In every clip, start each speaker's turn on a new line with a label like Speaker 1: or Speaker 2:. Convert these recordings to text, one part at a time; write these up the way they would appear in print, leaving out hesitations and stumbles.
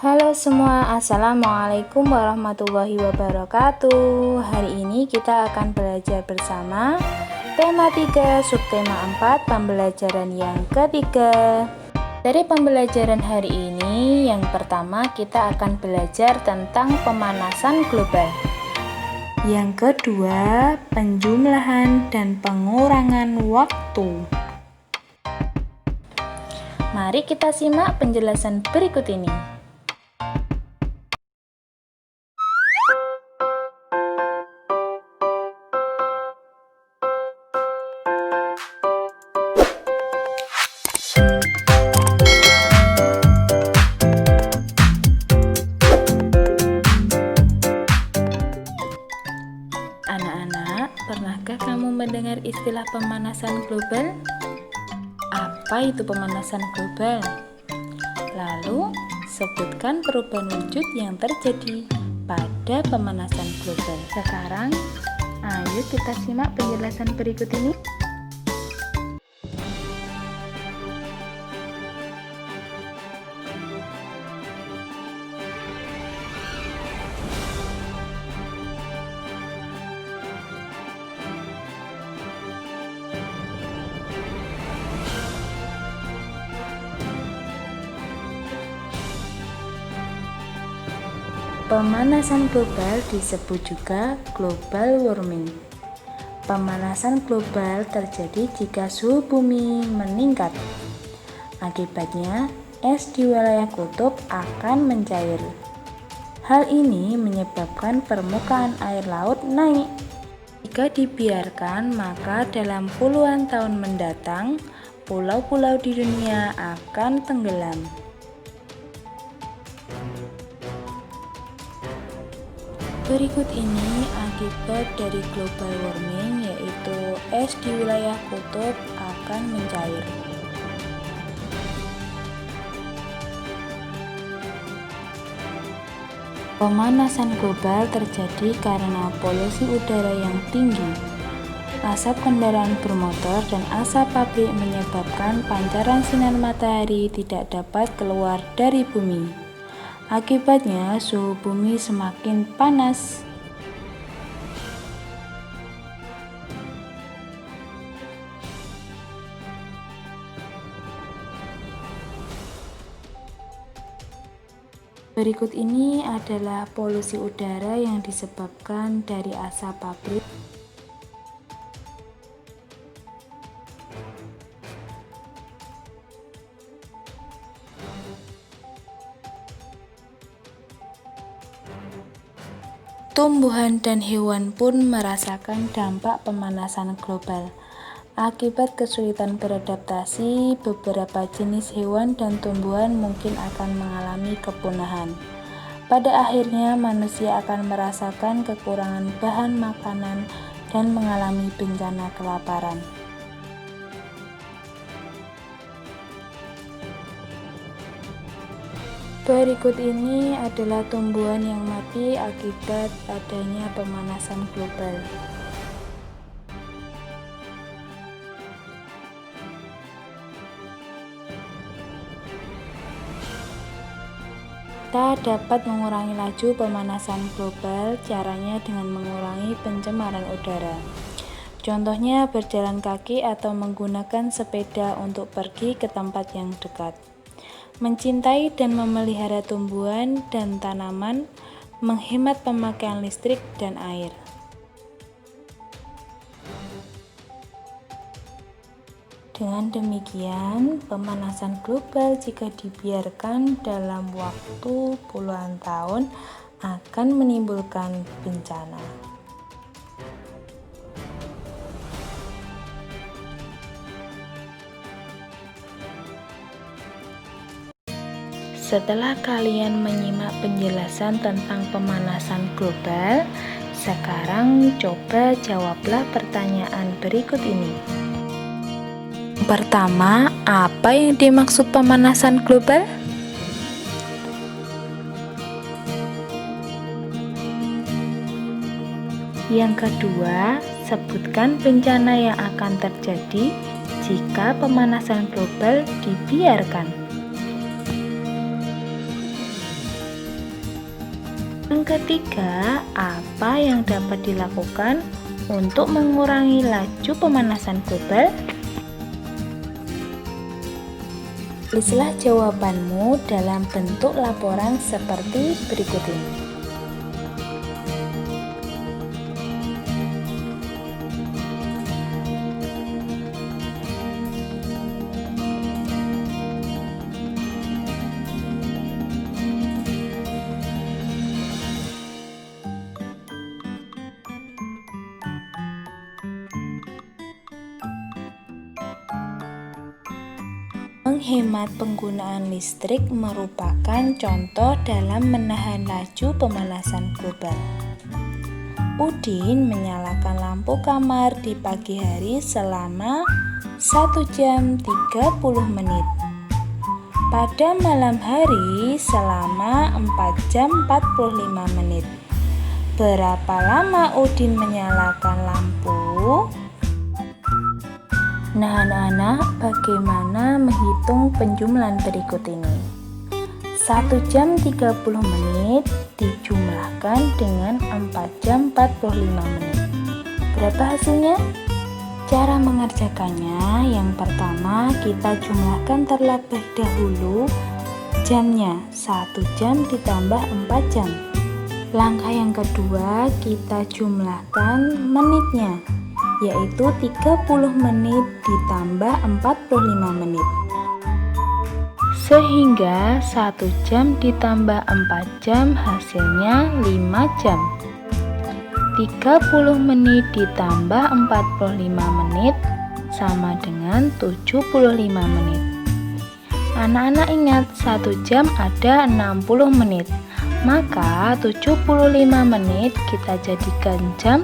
Speaker 1: Halo semua, Assalamualaikum warahmatullahi wabarakatuh. Hari ini kita akan belajar bersama tema 3, subtema 4, pembelajaran yang ketiga. Dari pembelajaran hari ini, yang pertama kita akan belajar tentang pemanasan global. Yang kedua, penjumlahan dan pengurangan waktu. Mari kita simak penjelasan berikut ini. Anak-anak, pernahkah kamu mendengar istilah pemanasan global? Apa itu pemanasan global? Lalu, sebutkan perubahan wujud yang terjadi pada pemanasan global. Sekarang, ayo kita simak penjelasan berikut ini. Pemanasan global disebut juga global warming. Pemanasan global terjadi jika suhu bumi meningkat. Akibatnya, es di wilayah kutub akan mencair. Hal ini menyebabkan permukaan air laut naik. Jika dibiarkan, maka dalam puluhan tahun mendatang, pulau-pulau di dunia akan tenggelam. Berikut ini akibat dari global warming, yaitu es di wilayah kutub akan mencair. Pemanasan global terjadi karena polusi udara yang tinggi. Asap kendaraan bermotor dan asap pabrik menyebabkan pancaran sinar matahari tidak dapat keluar dari bumi. Akibatnya, suhu bumi semakin panas. Berikut ini adalah polusi udara yang disebabkan dari asap pabrik. Tumbuhan dan hewan pun merasakan dampak pemanasan global. Akibat kesulitan beradaptasi, beberapa jenis hewan dan tumbuhan mungkin akan mengalami kepunahan. Pada akhirnya, manusia akan merasakan kekurangan bahan makanan dan mengalami bencana kelaparan. Berikut ini adalah tumbuhan yang mati akibat adanya pemanasan global. Kita dapat mengurangi laju pemanasan global, caranya dengan mengurangi pencemaran udara. Contohnya berjalan kaki atau menggunakan sepeda untuk pergi ke tempat yang dekat. Mencintai dan memelihara tumbuhan dan tanaman, menghemat pemakaian listrik dan air. Dengan demikian, pemanasan global jika dibiarkan dalam waktu puluhan tahun akan menimbulkan bencana. Setelah kalian menyimak penjelasan tentang pemanasan global, sekarang coba jawablah pertanyaan berikut ini. Pertama, apa yang dimaksud pemanasan global? Yang kedua, sebutkan bencana yang akan terjadi jika pemanasan global dibiarkan. Yang ketiga, apa yang dapat dilakukan untuk mengurangi laju pemanasan global? Tulislah jawabanmu dalam bentuk laporan seperti berikut ini. Menghemat penggunaan listrik merupakan contoh dalam menahan laju pemanasan global. Udin menyalakan lampu kamar di pagi hari selama 1 jam 30 menit. Pada malam hari selama 4 jam 45 menit. Berapa lama Udin menyalakan lampu? Nah anak-anak, bagaimana menghitung penjumlahan berikut ini? 1 jam 30 menit dijumlahkan dengan 4 jam 45 menit. Berapa hasilnya? Cara mengerjakannya, yang pertama kita jumlahkan terlebih dahulu jamnya, 1 jam ditambah 4 jam. Langkah yang kedua, kita jumlahkan menitnya, yaitu 30 menit ditambah 45 menit. Sehingga 1 jam ditambah 4 jam hasilnya 5 jam. 30 menit ditambah 45 menit sama dengan 75 menit. Anak-anak ingat, 1 jam ada 60 menit. Maka 75 menit kita jadikan jam.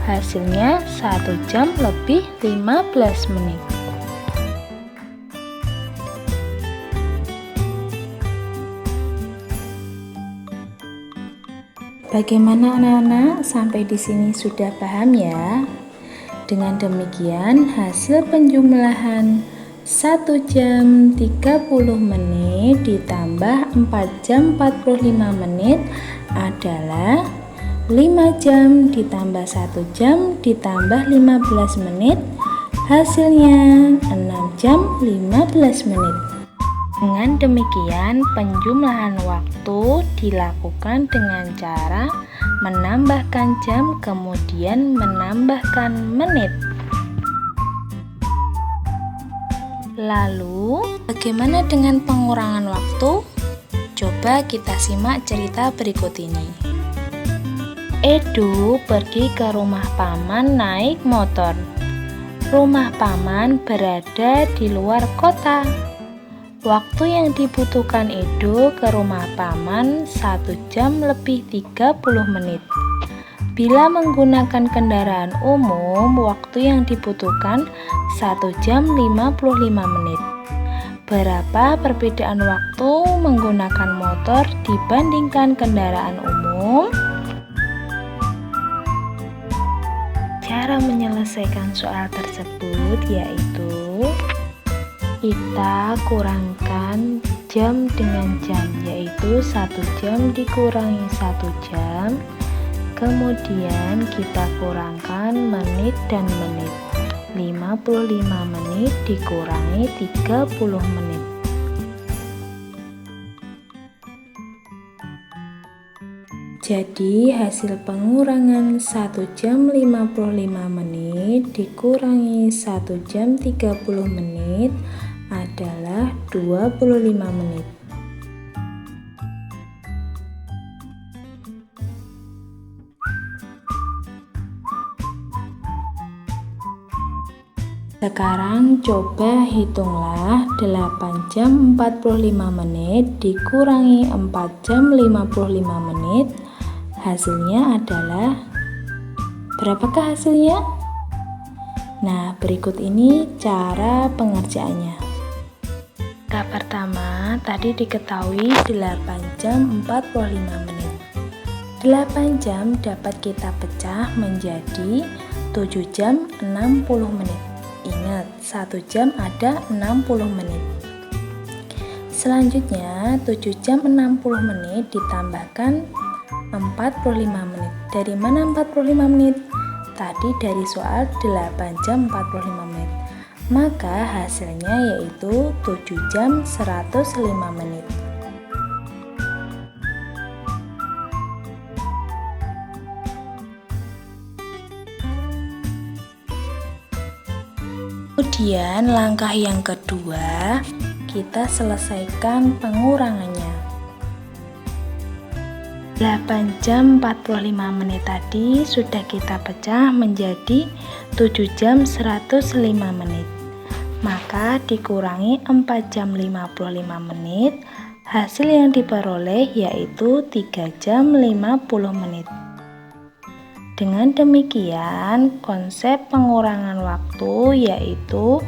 Speaker 1: Hasilnya 1 jam lebih 15 menit. Bagaimana anak-anak? Sampai di sini sudah paham ya? Dengan demikian hasil penjumlahan 1 jam 30 menit ditambah 4 jam 45 menit adalah 5 jam ditambah 1 jam ditambah 15 menit, hasilnya 6 jam 15 menit. Dengan demikian penjumlahan waktu dilakukan dengan cara menambahkan jam kemudian menambahkan menit. Lalu bagaimana dengan pengurangan waktu? Coba kita simak cerita berikut ini. Edo pergi ke rumah paman naik motor. Rumah paman berada di luar kota. Waktu yang dibutuhkan Edo ke rumah paman 1 jam lebih 30 menit. Bila menggunakan kendaraan umum, waktu yang dibutuhkan 1 jam 55 menit. Berapa perbedaan waktu menggunakan motor dibandingkan kendaraan umum? Cara menyelesaikan soal tersebut yaitu kita kurangkan jam dengan jam, yaitu 1 jam dikurangi 1 jam, kemudian kita kurangkan menit dan menit. 55 menit dikurangi 30 menit. Jadi hasil pengurangan 1 jam 55 menit dikurangi 1 jam 30 menit adalah 25 menit. Sekarang coba hitunglah 8 jam 45 menit dikurangi 4 jam 55 menit. Hasilnya adalah berapakah hasilnya? Nah, berikut ini cara pengerjaannya. Langkah pertama, tadi diketahui 8 jam 45 menit. 8 jam dapat kita pecah menjadi 7 jam 60 menit. Ingat, 1 jam ada 60 menit. Selanjutnya, 7 jam 60 menit ditambahkan 45 menit. Dari mana 45 menit? Tadi dari soal 8 jam 45 menit. Maka hasilnya yaitu 7 jam 105 menit. Kemudian langkah yang kedua, kita selesaikan pengurangannya. 8 jam 45 menit tadi sudah kita pecah menjadi 7 jam 105 menit. Maka dikurangi 4 jam 55 menit, hasil yang diperoleh yaitu 3 jam 50 menit. Dengan demikian, konsep pengurangan waktu yaitu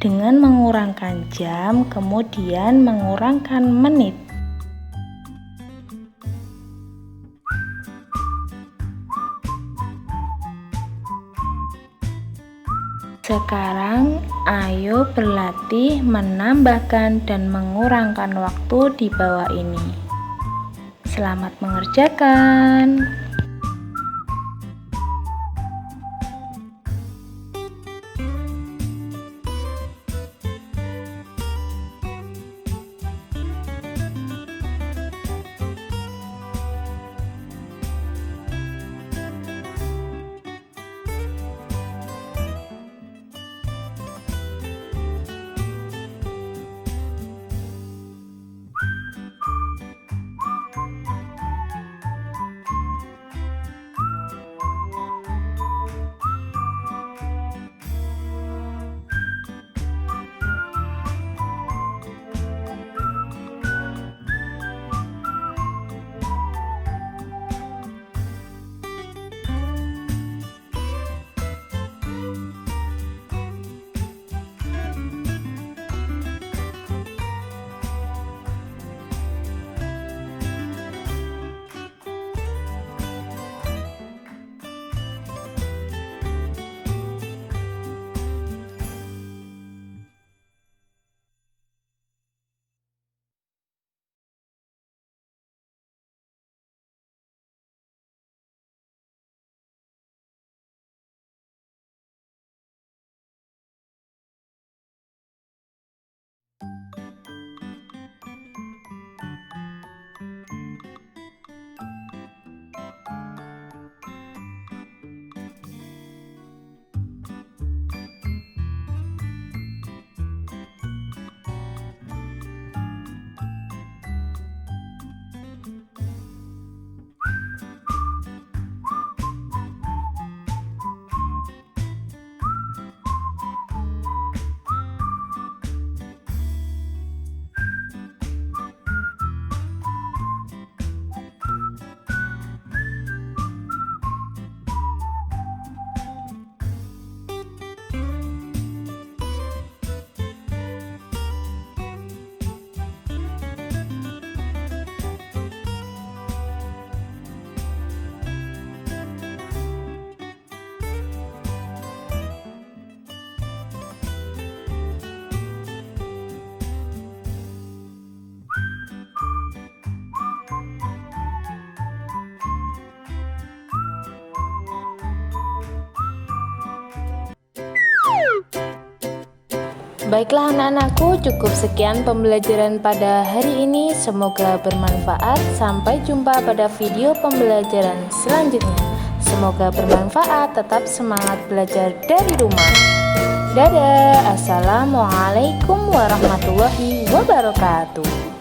Speaker 1: dengan mengurangkan jam, kemudian mengurangkan menit. Sekarang, ayo berlatih menambahkan dan mengurangkan waktu di bawah ini. Selamat mengerjakan. Baiklah anak-anakku, cukup sekian pembelajaran pada hari ini. Semoga bermanfaat. Sampai jumpa pada video pembelajaran selanjutnya. Semoga bermanfaat. Tetap semangat belajar dari rumah. Dadah. Assalamualaikum warahmatullahi wabarakatuh.